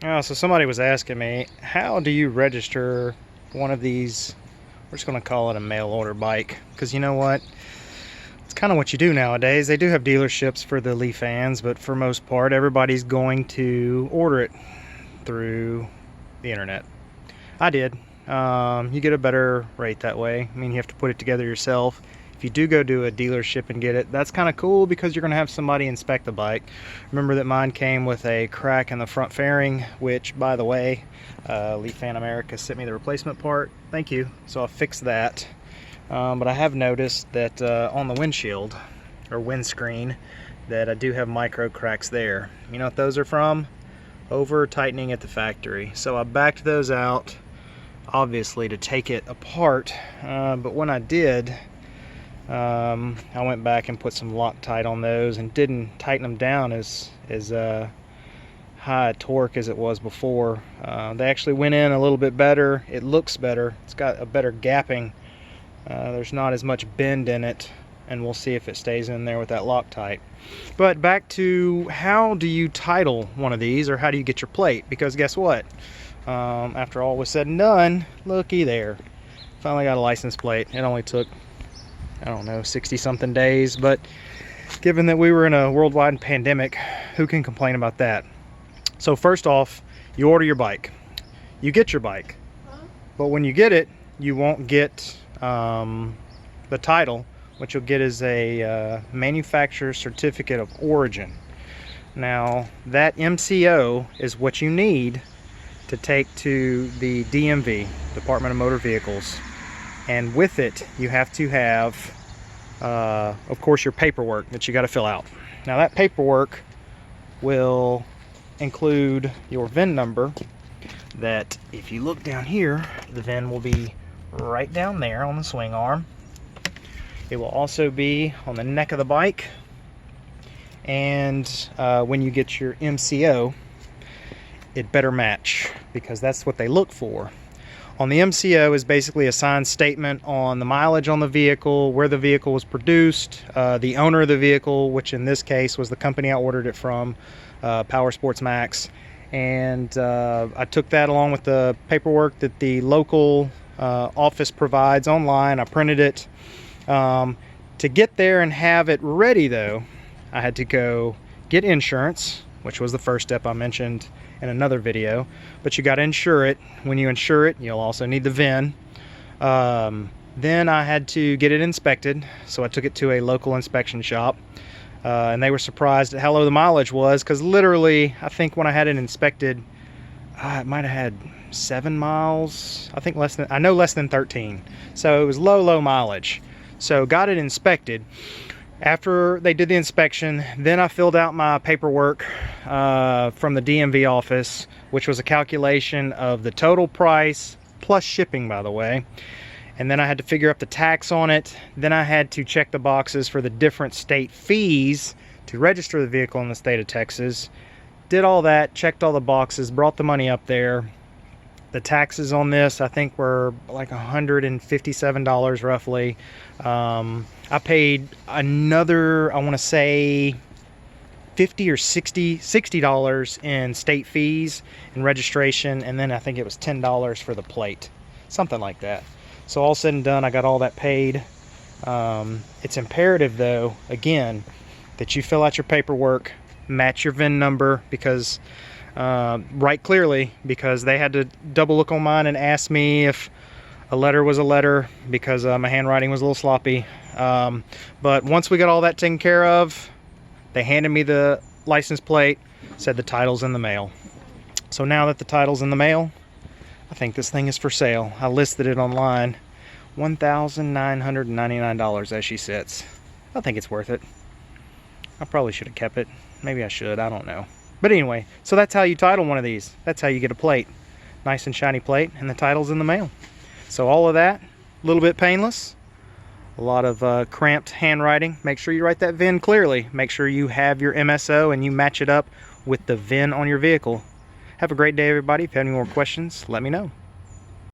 Oh, so somebody was asking me, how do you register one of these? We're just going to call it a mail order bike, because you know what? It's kind of what you do nowadays. They do have dealerships for the Lifans, but for most part, everybody's going to order it through the internet. I did. You get a better rate that way. I mean, you have to put it together yourself. If you do go to a dealership and get it, that's kind of cool because you're going to have somebody inspect the bike. Remember that mine came with a crack in the front fairing, which, by the way, Lifan America sent me the replacement part. Thank you. So I fixed that. But I have noticed that on the windshield or windscreen that I do have micro cracks there. You know what those are from? Over tightening at the factory. So I backed those out, obviously, to take it apart. But when I did, I went back and put some Loctite on those and didn't tighten them down as high a torque as it was before. They actually went in a little bit better. It looks better. It's got a better gapping. There's not as much bend in it, and we'll see if it stays in there with that Loctite. But back to, how do you title one of these, or how do you get your plate? Because guess what? After all was said and done, looky there. Finally got a license plate. It only took, I don't know, 60 something days, but given that we were in a worldwide pandemic, who can complain about that? So first off, you order your bike. You get your bike. But when you get it, you won't get the title. What you'll get is a manufacturer certificate of origin. Now, that MCO is what you need to take to the DMV, Department of Motor Vehicles. And with it, you have to have, of course, your paperwork that you got to fill out. Now, that paperwork will include your VIN number, that if you look down here, the VIN will be right down there on the swing arm. It will also be on the neck of the bike. And when you get your MCO, it better match, because that's what they look for. On the MCO is basically a signed statement on the mileage on the vehicle, where the vehicle was produced, the owner of the vehicle, which in this case was the company I ordered it from, Power Sports Max. And I took that along with the paperwork that the local office provides online. I printed it. To get there and have it ready, though, I had to go get insurance, which was the first step I mentioned in another video. But you got to insure it. When you insure it, you'll also need the VIN. Then I had to get it inspected, so I took it to a local inspection shop. And they were surprised at how low the mileage was, because literally, I think when I had it inspected, it might have had 7 miles. I think less than 13. So it was low mileage. So got it inspected. After they did the inspection, then I filled out my paperwork from the DMV office, which was a calculation of the total price plus shipping, by the way. And then I had to figure up the tax on it. Then I had to check the boxes for the different state fees to register the vehicle in the state of Texas. Did all that, checked all the boxes, brought the money up there. The taxes on this, I think, were like $157 roughly. I paid another, I want to say, $50 or $60 in state fees and registration, and then I think it was $10 for the plate, something like that. So all said and done, I got all that paid. It's imperative, though, again, that you fill out your paperwork, match your VIN number, because write clearly, because they had to double look on mine and ask me if a letter was a letter, because my handwriting was a little sloppy. But once we got all that taken care of, they handed me the license plate, said the title's in the mail. So now that the title's in the mail, I think this thing is for sale. I listed it online, $1,999 as she sits. I think it's worth it. I probably should have kept it. Maybe I should, I don't know. But anyway, so that's how you title one of these. That's how you get a plate. Nice and shiny plate, and the title's in the mail. So all of that, a little bit painless. A lot of cramped handwriting. Make sure you write that VIN clearly. Make sure you have your MSO and you match it up with the VIN on your vehicle. Have a great day, everybody. If you have any more questions, let me know.